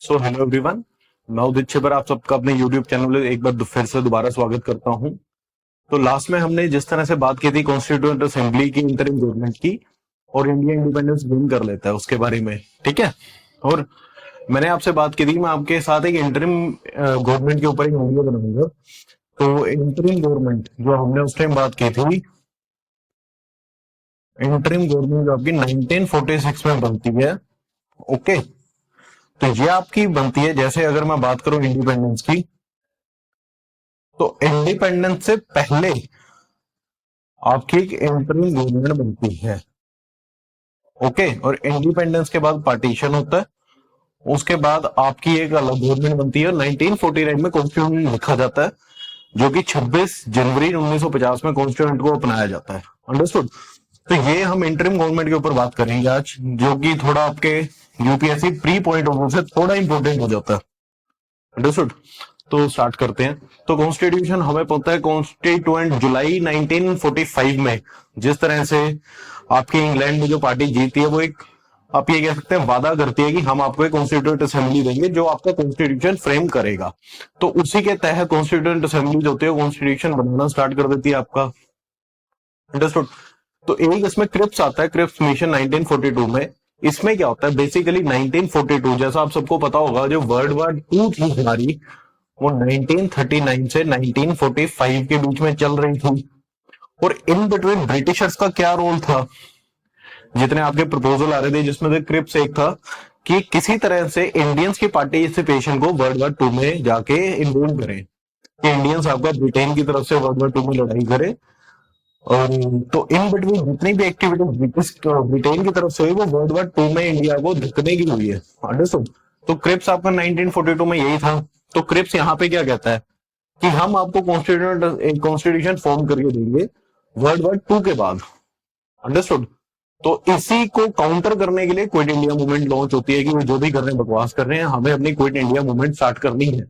So hello everyone, मैं उदित छिबर आप सबका अपने यूट्यूब चैनल में एक बार फिर से दोबारा स्वागत करता हूं। तो लास्ट में हमने जिस तरह से बात की थी कॉन्स्टिट्यूएंट असेंबली की, इंटरिम गवर्नमेंट की और इंडिया इंडिपेंडेंस गेन कर लेता है उसके बारे में, ठीक है। और मैंने आपसे बात की थी मैं आपके साथ एक इंटरिम गवर्नमेंट के ऊपर एक वीडियो बनाऊंगा। तो इंटरिम गवर्नमेंट जो हमने उस टाइम बात की थी, इंटरिम गवर्नमेंट जो आपकी 1946 में बनती है, ओके। तो ये आपकी बनती है, जैसे अगर मैं बात करूं इंडिपेंडेंस की, तो इंडिपेंडेंस से पहले आपकी एक इंटरिम गवर्नमेंट बनती है, ओके। और इंडिपेंडेंस के बाद पार्टीशन होता है, उसके बाद आपकी एक अलग गवर्नमेंट बनती है। 1949 में कॉन्स्टिट्यूशन लिखा जाता है, जो कि 26 जनवरी 1950 में कॉन्स्टिट्यूशन को अपनाया जाता है। अंडरस्टूड। तो ये हम इंटरिम गवर्नमेंट के ऊपर बात करेंगे आज, जो कि थोड़ा आपके UPSC pre point of view से थोड़ा इंपॉर्टेंट हो जाता है। अंडरस्टूड। तो स्टार्ट करते हैं। तो कॉन्स्टिट्यूशन हमें पता है, कॉन्स्टिट्यूएंट जुलाई 1945 में जिस तरह से आपके इंग्लैंड में जो पार्टी जीती है, वो एक आप ये कह सकते हैं वादा करती है कि हम आपको एक कॉन्स्टिट्यूएंट असेंबली देंगे जो आपका कॉन्स्टिट्यूशन फ्रेम करेगा। तो उसी के तहत कॉन्स्टिट्यूएंट असेंबली जो होती है कॉन्स्टिट्यूशन बनाना स्टार्ट कर देती है आपका। अंडरस्टूड। तो एक इसमें क्रिप्स आता है, क्रिप्स मिशन 1942 में। इसमें क्या होता है बेसिकली, 1942 जैसा आप सबको पता होगा, जो वर्ल्ड वॉर टू थी हमारी, वो 1939 से 1945 के बीच में चल रही थी। और इन बिटवीन ब्रिटिशर्स का क्या रोल था, जितने आपके प्रपोजल आ रहे थे जिसमें से क्रिप्स एक था कि किसी तरह से इंडियंस की पार्टिसिपेशन को वर्ल्ड वॉर टू में जाके इन्वॉल्व करें, कि इंडियंस आपका ब्रिटेन की तरफ से वर्ल्ड वॉर टू में लड़ाई करें। और तो इन बिटवीन जितनी भी एक्टिविटीज ब्रिटेन की तरफ से हुई, वो वर्ल्ड वॉर टू में इंडिया को धकने की हुई है। अंडरस्टूड। तो क्रिप्स आपका 1942 में यही था। तो क्रिप्स यहाँ पे क्या कहता है कि हम आपको कॉन्स्टिट्यूशन फॉर्म करके देंगे वर्ल्ड वॉर टू के बाद। अंडरस्टूड। तो इसी को काउंटर करने के लिए क्विट इंडिया मूवमेंट लॉन्च होती है कि वो जो भी कर रहे हैं बकवास कर रहे हैं, हमें अपनी क्विट इंडिया मूवमेंट स्टार्ट करनी है।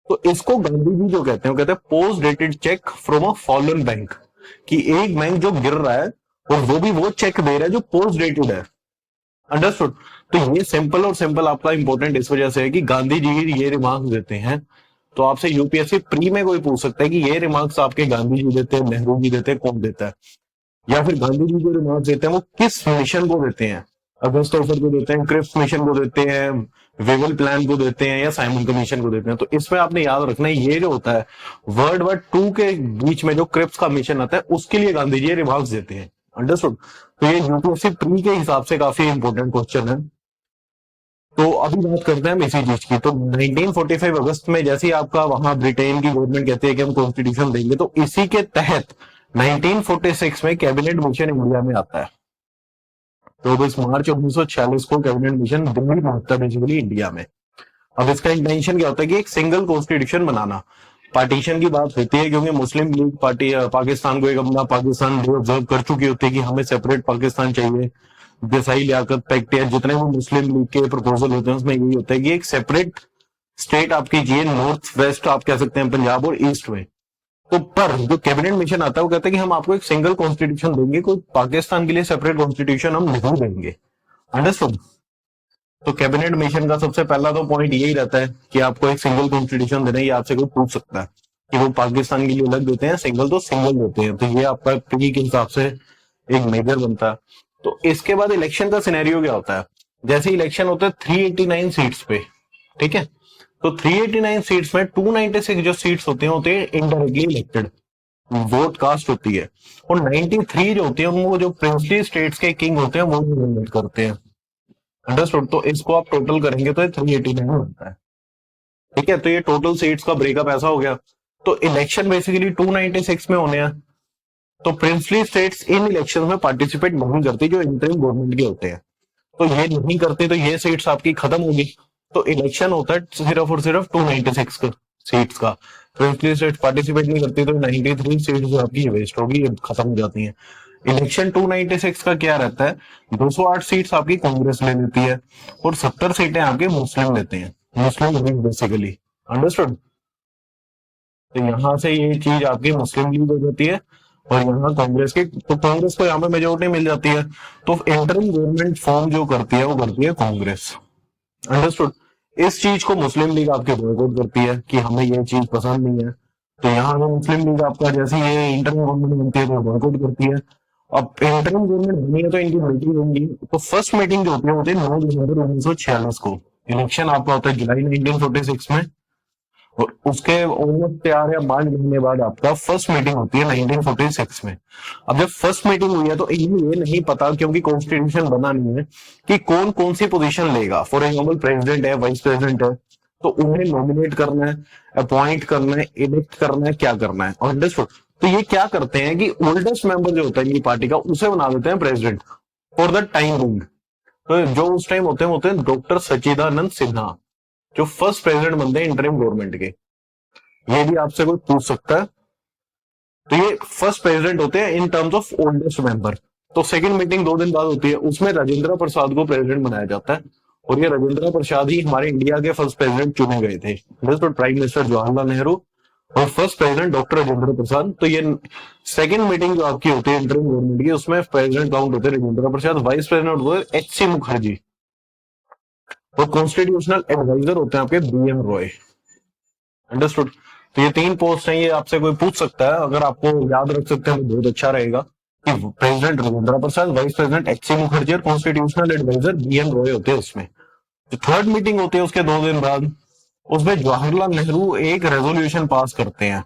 तो इसको गांधी जी जो कहते हैं, वो कहते हैं post dated cheque from a fallen bank, कि एक बैंक जो गिर रहा है और वो भी वो चेक दे रहा है जो पोस्ट डेटेड है। अंडरस्टूड। तो ये सिंपल और सिंपल आपका इंपॉर्टेंट इस वजह से है कि गांधी जी ये रिमार्क्स देते हैं। तो आपसे यूपीएससी प्री में कोई पूछ सकता है कि ये रिमार्क्स आपके गांधी जी देते हैं, नेहरू जी देते हैं, कौन देता है, या फिर गांधी जी जो रिमार्क्स देते हैं वो किस मिशन को देते हैं। अगस्त ऑफर को देते हैं, क्रिप्स मिशन को देते हैं, वेवल प्लान को देते हैं, या साइमन कमीशन को देते हैं। तो इसमें आपने याद रखना है, ये जो होता है वर्ल्ड वॉर टू के बीच में जो क्रिप्स का मिशन आता है, उसके लिए गांधी जी रिमार्क्स देते हैं। अंडरस्टूड। तो ये यूपीएससी प्री के हिसाब से काफी इंपॉर्टेंट क्वेश्चन है। तो अभी बात करते हैं हम इसी चीज की। तो 1945 अगस्त में जैसे ही आपका वहां ब्रिटेन की गवर्नमेंट कहती है कि हम कॉन्स्टिट्यूशन देंगे, तो इसी के तहत 1946 में कैबिनेट मिशन इंडिया में आता है। तो 24 मार्च 1946 को कैबिनेट मिशन दिल्ली पहुंचता है बेसिकली इंडिया में। अब इसका इंटेंशन क्या होता है कि एक सिंगल कॉन्स्टिट्यूशन बनाना। पार्टीशन की बात होती है क्योंकि मुस्लिम लीग पार्टी पाकिस्तान को एक अपना पाकिस्तान ऑब्जर्व कर चुकी होती है कि हमें सेपरेट पाकिस्तान चाहिए। देसाई लियाकत पैक्ट या जितने भी मुस्लिम लीग के प्रपोजल होते हैं उसमें यही होता है कि एक सेपरेट स्टेट आपकी चाहिए, नॉर्थ वेस्ट आप कह सकते हैं, पंजाब और ईस्ट में। तो पर जो कैबिनेट मिशन आता है वो कहता है कि हम आपको एक सिंगल कॉन्स्टिट्यूशन देंगे, कोई पाकिस्तान के लिए सेपरेट कॉन्स्टिट्यूशन हम नहीं देंगे। अंडरस्टूड। तो कैबिनेट मिशन का सबसे पहला तो पॉइंट यही रहता है कि आपको एक सिंगल कॉन्स्टिट्यूशन देना है। ये आपसे कोई पूछ सकता है कि वो पाकिस्तान के लिए अलग देते हैं, सिंगल तो सिंगल देते हैं। तो ये आपका प्री के हिसाब से एक मेजर बनता है। तो इसके बाद इलेक्शन का सिनेरियो क्या होता है, जैसे इलेक्शन होता है 389 सीट्स पे, ठीक है। तो 389 सीट्स में 296 जो सीट्स होते हैं इनडायरेक्टली इलेक्टेड, वोट कास्ट होती है। और 93 जो होती है वो जो प्रिंसली स्टेट्स के किंग होते हैं वो नॉमिनेट करते हैं। अंडरस्टूड। तो इसको आप टोटल करेंगे तो 389 बनता है, ठीक है। तो ये टोटल सीट्स का ब्रेकअप ऐसा हो गया। तो इलेक्शन बेसिकली 296 में होने हैं। तो प्रिंसली स्टेट्स इन इलेक्शन में पार्टिसिपेट नहीं करती जो इंटरिम गवर्नमेंट के होते हैं। तो ये नहीं करते तो ये सीट्स आपकी खत्म होगी। तो इलेक्शन होता है सिर्फ और सिर्फ 296 सीट्स का। प्रिंसली स्टेट्स पार्टिसिपेट नहीं करती तो 93 सीट्स जो आपकी वेस्ट होगी, खत्म हो जाती हैं। इलेक्शन 296 का क्या रहता है, 208 सीट्स आपकी कांग्रेस ले लेती है और 70 सीटें आपके मुस्लिम लेते हैं, मुस्लिम बेसिकली। अंडरस्टूड। तो यहां से ये चीज आपकी मुस्लिम लीग हो जाती है और यहाँ कांग्रेस की, तो कांग्रेस को यहाँ पे मेजोरिटी मिल जाती है। तो इंटरिम गवर्नमेंट फॉर्म जो करती है वो करती है कांग्रेस। अंडरस्टूड। इस चीज को मुस्लिम लीग आपके बॉयकॉट करती है कि हमें ये चीज पसंद नहीं है। तो यहाँ पे मुस्लिम लीग आपका जैसे ये इंटरिम गवर्नमेंट बनती है तो बॉयकॉट करती है। अब इंटरिम गवर्नमेंट बनी है तो इनकी मीटिंग होंगी, तो फर्स्ट मीटिंग जो होती है 9 दिसंबर 1946 को। इलेक्शन आपका होता है जुलाई 1946 में, और उसके ऑलमोस्ट 4 या 5 महीने बाद आपका फर्स्ट मीटिंग होती है 1946 में। अब जब फर्स्ट मीटिंग हुई है तो इन्हें ये नहीं पता, क्योंकि कॉन्स्टिट्यूशन बना नहीं है, कि कौन कौन सी पोजीशन लेगा। फॉर एग्जाम्पल प्रेसिडेंट है, वाइस प्रेसिडेंट है, तो उन्हें नॉमिनेट करना है, अपॉइंट करना है, इलेक्ट करना है, क्या करना है। अंडरस्टूड। तो ये क्या करते हैं कि ओल्डेस्ट मेंबर जो होता है इनकी पार्टी का, उसे बना देते हैं president for the time being. तो जो उस टाइम होते हैं डॉक्टर सच्चिदानंद सिन्हा, जो फर्स्ट प्रेसिडेंट बनते हैं इंटरिम गवर्नमेंट के। ये भी आपसे कोई पूछ सकता है। तो ये फर्स्ट प्रेसिडेंट होते हैं in terms of oldest member. तो सेकंड मीटिंग 2 दिन बाद होती है, उसमें राजेंद्र प्रसाद को प्रेसिडेंट बनाया जाता है, और ये राजेंद्र प्रसाद ही हमारे इंडिया के फर्स्ट प्रेसिडेंट चुने गए थे। तो प्राइम मिनिस्टर जवाहरलाल नेहरू और first president doctor Rajendra Prasad. तो ये सेकंड मीटिंग जो आपकी होती है इंटरिम गवर्नमेंट की, उसमें प्रेसिडेंट काउंट होते हैं राजेंद्र प्रसाद, वाइस प्रेसिडेंट होते हैं HC मुखर्जी, और कॉन्स्टिट्यूशनल एडवाइजर होते हैं आपके BM रॉय। अंडरस्टूड। तो ये 3 पोस्ट हैं, ये आपसे कोई पूछ सकता है, अगर आपको याद रख सकते हैं तो बहुत अच्छा रहेगा कि president Rajendra Prasad, vice president HC Mukherjee और कॉन्स्टिट्यूशनल एडवाइजर BM रॉय होते हैं उसमें। जो थर्ड मीटिंग होती है उसके 2 दिन बाद, उसमें जवाहरलाल नेहरू एक रेजोल्यूशन पास करते हैं।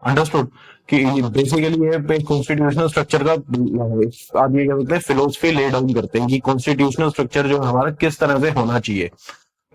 अंडरस्टूड। कि बेसिकली ये कॉन्स्टिट्यूशनल स्ट्रक्चर का आप ये कह सकते हैं फिलोसफी ले डाउन करते हैं कि कॉन्स्टिट्यूशनल स्ट्रक्चर जो हमारा किस तरह से होना चाहिए।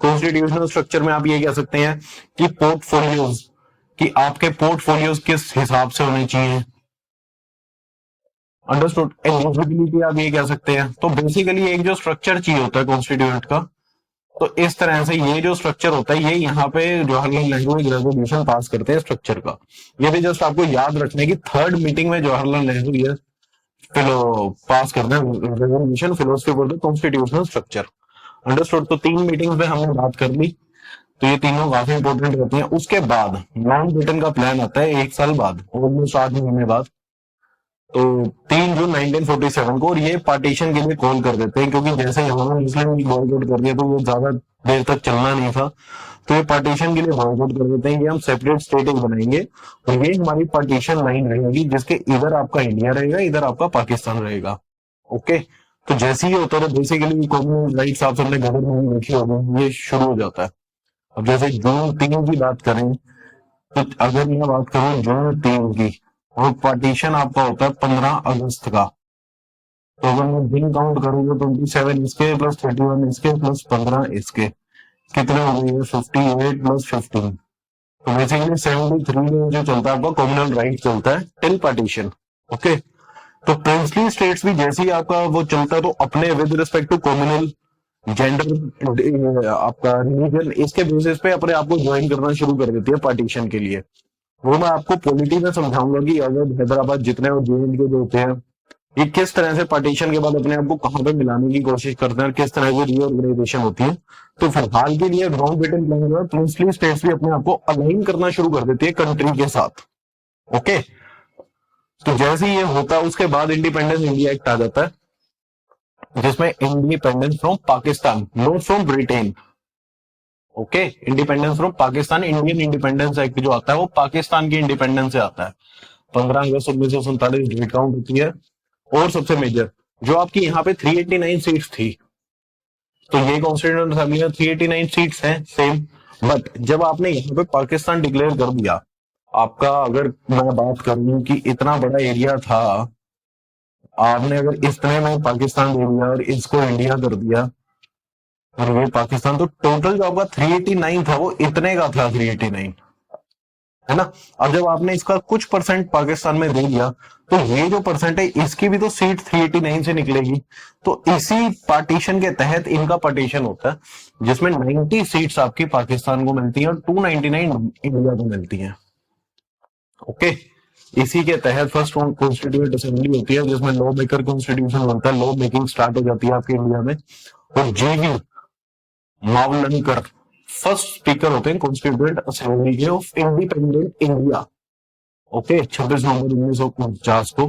कॉन्स्टिट्यूशनल स्ट्रक्चर में आप ये कह सकते हैं कि पोर्टफोलियोज, कि आपके पोर्टफोलियोज किस हिसाब से होने चाहिए। अंडरस्टूड। एलिजिबिलिटी आप ये कह सकते हैं। तो बेसिकली एक जो स्ट्रक्चर चाहिए होता है कॉन्स्टिट्यूएंट का, तो इस तरह से ये जो स्ट्रक्चर होता है, ये यहाँ पे जवाहरलाल नेहरू एक रेजोल्यूशन पास करते हैं स्ट्रक्चर का। ये भी जस्ट आपको याद रखने की, थर्ड मीटिंग में जवाहरलाल नेहरू ये पास करते हैं resolution philosophy for the constitutional structure. Understood. तो 3 मीटिंग्स में हमने बात कर ली, तो ये तीनों काफी इंपॉर्टेंट रहती हैं। उसके बाद माउंट बेटन का प्लान आता है 1 साल बाद, ऑलमोस्ट 8 महीने बाद, तो 3 जून 1947 को। और ये पार्टीशन के लिए कॉल कर देते हैं, क्योंकि जैसे हमारा मुस्लिम लीग बॉयकॉट कर दिया तो वो ज्यादा देर तक चलना नहीं था, तो ये पार्टीशन के लिए बॉयकॉट कर देते हैं कि हम सेपरेट स्टेट बनाएंगे, और ये हमारी पार्टीशन लाइन रहेगी, जिसके इधर आपका इंडिया रहेगा, इधर आपका पाकिस्तान रहेगा। ओके। तो जैसे ही होता है बेसिकली कॉमन राइट्स आप सबने घर में देखी होगी, ये शुरू हो जाता है। अब जैसे जून 3 की बात करें, तो अगर मैं बात करूं जून 3 की, और पार्टीशन आपका होता है 15 अगस्त का। तो अगर मैं दिन काउंट करूंगा 27 इसके प्लस 31 इसके प्लस 15 इसके, कितने हो गए 58 प्लस 15। तो बेसिकली 73 में जो चलता है आपका कॉमनल राइट चलता है टिल पार्टीशन। ओके। तो प्रिंसली स्टेट्स भी जैसे ही आपका वो चलता है, तो अपने with respect to communal gender आपका रिलीजन, इसके बेसिस पे अपने आप को ज्वाइन करना शुरू कर देती है पार्टीशन के लिए। वो मैं आपको पॉलिटी में समझाऊंगा कि अगर हैदराबाद जितने और JNK के जो होते हैं, ये किस तरह से पार्टीशन के बाद अपने आप को कहां पे मिलाने की कोशिश करते हैं, किस तरह की रीऑर्गेनाइजेशन होती है। तो फिलहाल के लिए माउंट बेटन प्लान जो है, प्रिंसली स्टेट्स भी अपने आप को अलाइन करना शुरू कर देती है कंट्री के साथ। ओके। तो जैसे ही ये होता है, उसके बाद इंडिपेंडेंस इंडिया एक्ट आ जाता है, जिसमें independence from Pakistan, not from Britain. Okay. Independence from Pakistan, Indian independence act जो आता है वो पाकिस्तान की इंडिपेंडेंस से आता है। 15 अगस्त 1947 डेट काउंट होती है। और सबसे मेजर जो आपकी यहाँ पे 389 सीट्स थी, तो ये कॉन्स्टिट्यूएंट असेंबली में 389 सीट्स हैं सेम। बट जब आपने यहाँ पे पाकिस्तान डिक्लेयर कर दिया, आपका अगर मैं बात करूं कि इतना बड़ा एरिया था, आपने अगर इतने में पाकिस्तान दे दिया और इसको इंडिया कर दिया, और ये पाकिस्तान, तो टोटल जो आपका 389 था वो इतने का था, 389, है ना। अब जब आपने इसका कुछ परसेंट पाकिस्तान में दे दिया, तो ये जो परसेंट है इसकी भी तो सीट 389 से निकलेगी। तो इसी पार्टीशन के तहत इनका पार्टीशन होता है, जिसमें 90 सीट्स आपकी पाकिस्तान को मिलती हैं और 299 इंडिया को मिलती हैं। ओके। इसी के तहत फर्स्ट कॉन्स्टिट्यूएंट असेंबली होती है, जिसमें लॉ मेकर कॉन्स्टिट्यूशन बनता है, लॉ मेकिंग स्टार्ट हो जाती है आपके इंडिया में। और JV मावलंकर फर्स्ट स्पीकर होते हैं कॉन्स्टिट्यूएंट असेंबली के ऑफ इंडिपेंडेंट इंडिया। ओके। 26 नवंबर 1949 को।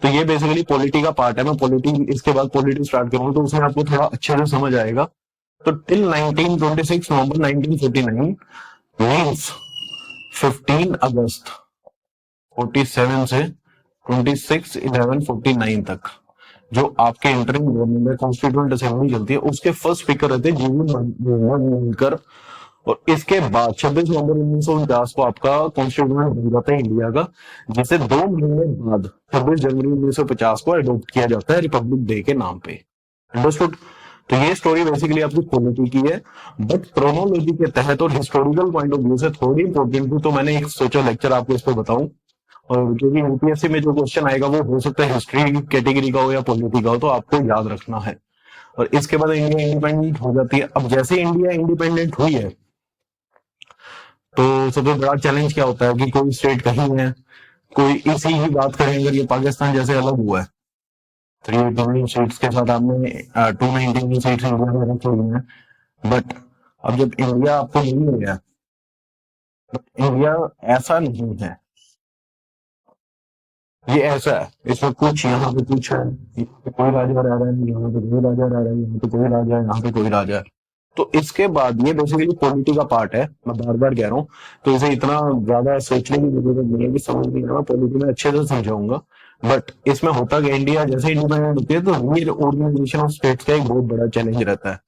तो ये बेसिकली पॉलिटी का पार्ट है। मैं पॉलिटी इसके बाद पॉलिटी स्टार्ट करूंगा, तो उसमें आपको थोड़ा अच्छे से समझ आएगा तो टिल 1926 नवंबर 1949 मीन्स 15 अगस्त 47 से 26/11/49 तक जो आपके इंटरिम गवर्नमेंट कॉन्स्टिट्यूएंट असेंबली चलती है उसके फर्स्ट स्पीकर रहते हैं जीवी। और इसके बाद 26 नवंबर 1949 को आपका कॉन्स्टिट्यूएंट बन जाता है इंडिया का, जिसे 2 महीने बाद 26 जनवरी 1950 को अडॉप्ट किया जाता है रिपब्लिक डे के नाम पे। अंडरस्टूड? तो ये स्टोरी बेसिकली आपकी पॉलिटी की है, बट क्रोनोलॉजी के तहत और हिस्टोरिकल पॉइंट ऑफ व्यू से थोड़ी इंपॉर्टेंट थी, तो मैंने एक सोचा लेक्चर आपको इस पर बताऊं। और क्योंकि यूपीएससी में जो क्वेश्चन आएगा वो हो सकता है हिस्ट्री कैटेगरी का हो या पॉलिटी का हो, तो आपको याद रखना है। और इसके बाद इंडिया इंडिपेंडेंट हो जाती है। अब जैसे इंडिया इंडिपेंडेंट हुई है तो सबसे बड़ा चैलेंज क्या होता है कि कोई स्टेट कहीं है, कोई इसी ही बात करें अगर ये पाकिस्तान जैसे अलग हुआ है 389 सीट्स के साथ आपने 299 सीट्स इंडिया में रखी हुई हैं, बट अब जब इंडिया आपको नहीं मिल गया, इंडिया ऐसा नहीं है, ये ऐसा है, इसमें कुछ यहाँ पे कुछ है, कोई राजा रह रहा है, यहाँ पे कोई राजा रह रहा है, यहाँ पे कोई राजा है, यहाँ पे कोई राजा है। तो इसके बाद ये बेसिकली पॉलिटी का पार्ट है, मैं बार बार कह रहा हूँ, तो इसे इतना ज्यादा सोचने की जरूरत नहीं है कि समझ नहीं आना, पॉलिटी में अच्छे से समझाऊंगा। बट इसमें होता कि इंडिया जैसे इंडिपेंडेंट होती है तो रीऑर्गेनाइजेशन ऑफ स्टेट्स का एक बहुत बड़ा चैलेंज रहता है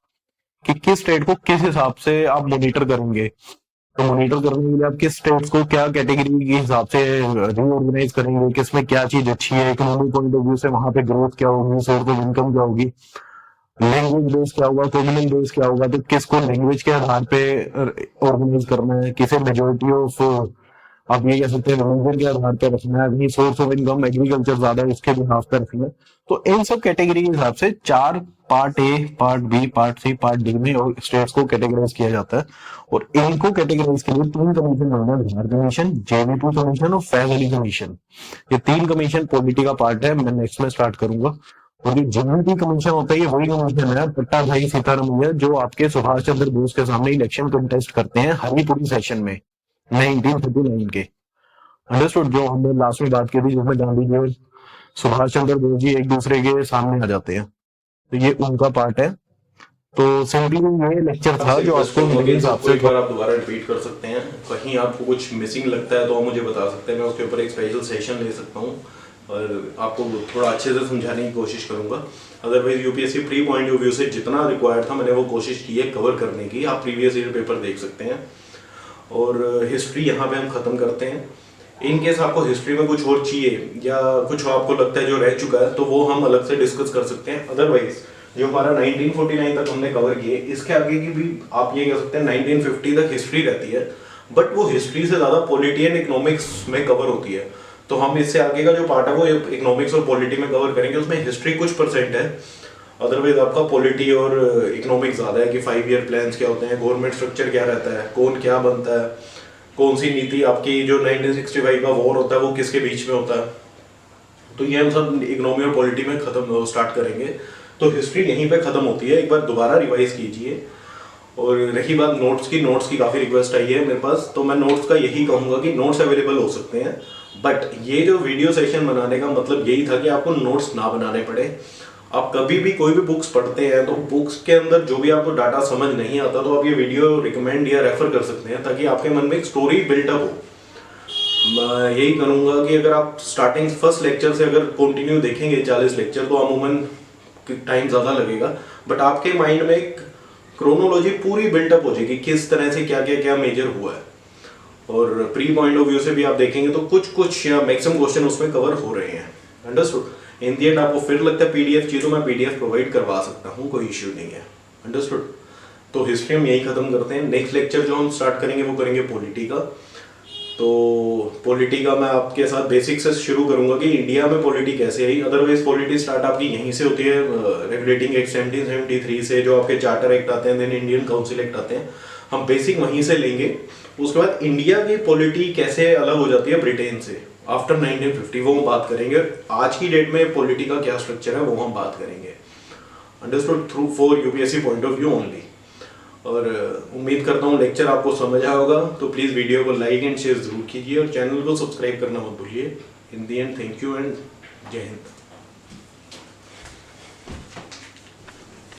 कि किस स्टेट को किस हिसाब से आप मॉनिटर करेंगे। तो मॉनिटर करने के लिए आप किस स्टेट्स को क्या कैटेगरी के हिसाब से रीऑर्गेनाइज करेंगे, किसमें क्या चीज अच्छी है, इकोनॉमिक पॉइंट ऑफ व्यू से वहां पे ग्रोथ क्या होगी, सोर्स ऑफ इनकम क्या होगी, लैंग्वेज बेस क्या होगा, कम्युनल बेस क्या होगा, तो किसको लैंग्वेज के आधार पे ऑर्गेनाइज करना है, किसे मेजोरिटी ऑफ आप ये कह सकते हैं रिलीजन के आधार पर रखना है, अपनी सोर्स ऑफ इनकम एग्रीकल्चर ज्यादा है उसके बिहाफ पर रखना है। तो इन सब कैटेगरी के हिसाब से 4 part A, part B, part C, part D में स्टेट्स को कैटेगराइज किया जाता है। और इनको कैटेगराइज के लिए 3 कमीशन होना है, बिहार कमीशन, जेवीपी कमीशन और फैज अली कमीशन। ये 3 कमीशन पॉलिटी का पार्ट है, मैं नेक्स्ट में स्टार्ट करूंगा। और जो जेवीपी कमीशन होता है ये वही कमीशन है पट्टा भाई सीतारमैया जो आपके सुभाष चंद्र बोस के सामने इलेक्शन कंटेस्ट करते हैं हरिपुरी सेशन में 1939 के। अंडरस्टूड? जो हमने लास्ट में बात की थी जिसमें गांधी जी और सुभाष चंद्र बोस जी एक दूसरे के सामने आ जाते हैं, तो ये उनका पार्ट है। तो सिंपली ये लेक्चर था जो आपको मेरे हिसाब से एक बार आप दोबारा रिपीट कर सकते हैं, कहीं आपको कुछ मिसिंग लगता है तो आप मुझे बता सकते हैं, मैं उसके ऊपर एक स्पेशल सेशन ले सकता हूँ और आपको थोड़ा अच्छे से समझाने की कोशिश करूंगा। Otherwise UPSC pre point of view से जितना रिक्वायर्ड था मैंने वो कोशिश की है कवर करने की, आप प्रीवियस ईयर पेपर देख सकते हैं। और हिस्ट्री यहाँ पे हम खत्म करते हैं। इन केस आपको हिस्ट्री में कुछ और चाहिए या कुछ आपको लगता है जो रह चुका है तो वो हम अलग से डिस्कस कर सकते हैं। अदरवाइज जो हमारा 1949 तक हमने कवर किए, इसके आगे की भी आप ये कह सकते हैं 1950 तक हिस्ट्री रहती है, बट वो हिस्ट्री से ज़्यादा पॉलिटी एंड इकोनॉमिक्स में कवर होती है। तो हम इससे आगे का जो पार्ट है वो इकोनॉमिक्स और पॉलिटी में कवर करेंगे, उसमें हिस्ट्री कुछ परसेंट है, अदरवाइज आपका पॉलिटी और इकोनॉमिक्स ज़्यादा है कि 5 ईयर प्लान्स क्या होते हैं, गवर्नमेंट स्ट्रक्चर क्या रहता है, कौन क्या बनता है, कौन सी नीति आपकी जो 1965 का वॉर होता है वो किसके बीच में होता है। तो ये हम सब इकोनॉमी और पॉलिटी में खत्म स्टार्ट करेंगे। तो हिस्ट्री यहीं पे खत्म होती है, एक बार दोबारा रिवाइज कीजिए। और रही बात नोट्स की काफ़ी रिक्वेस्ट आई है मेरे पास, तो मैं नोट्स का यही कहूँगा कि नोट्स अवेलेबल हो सकते हैं, बट ये जो वीडियो सेशन बनाने का मतलब यही था कि आपको नोट्स ना बनाने पड़े। आप कभी भी कोई भी बुक्स पढ़ते हैं तो बुक्स के अंदर जो भी आपको डाटा समझ नहीं आता तो आप ये वीडियो रिकमेंड या रेफर कर सकते हैं ताकि आपके मन में एक स्टोरी बिल्डअप हो। मैं यही करूँगा कि अगर आप स्टार्टिंग फर्स्ट लेक्चर से अगर कंटिन्यू देखेंगे 40 लेक्चर तो अमूमन टाइम ज़्यादा लगेगा, बट आपके माइंड में एक क्रोनोलॉजी पूरी बिल्डअप हो जाएगी किस तरह से क्या क्या क्या मेजर हुआ है। और प्री पॉइंट ऑफ व्यू से भी आप देखेंगे तो कुछ या मैक्सिमम क्वेश्चन उसमें कवर हो रहे हैं। अंडरस्टूड? इन दी एंड आपको फिर लगता है पीडीएफ चाहिए तो मैं पीडीएफ प्रोवाइड करवा सकता हूँ, कोई इश्यू नहीं है। अंडरस्टूड? तो हिस्ट्री हम यही खत्म करते हैं। नेक्स्ट लेक्चर जो हम स्टार्ट करेंगे वो करेंगे पॉलिटी का। तो पॉलिटी का मैं आपके साथ बेसिक से शुरू करूंगा कि इंडिया में पॉलिटी कैसे आई। अदरवाइज पॉलिटी स्टार्ट आपकी यहीं से होती है, रेगुलेटिंग एक्ट 1773 से, जो आपके चार्टर एक्ट आते हैं, देन इंडियन काउंसिल एक्ट आते हैं, हम बेसिक वहीं से लेंगे। उसके बाद इंडिया की पॉलिटी कैसे अलग हो जाती है ब्रिटेन से आफ्टर 1950 वो हम बात करेंगे। आज की डेट में पॉलिटी का क्या स्ट्रक्चर है वो हम बात करेंगे। Understood? Through for UPSC point of view only. और उम्मीद करता हूँ लेक्चर आपको समझ आया होगा, तो प्लीज़ वीडियो को लाइक एंड शेयर जरूर कीजिए और चैनल को सब्सक्राइब करना मत भूलिए। इन दी एंड थैंक यू एंड जय हिंद।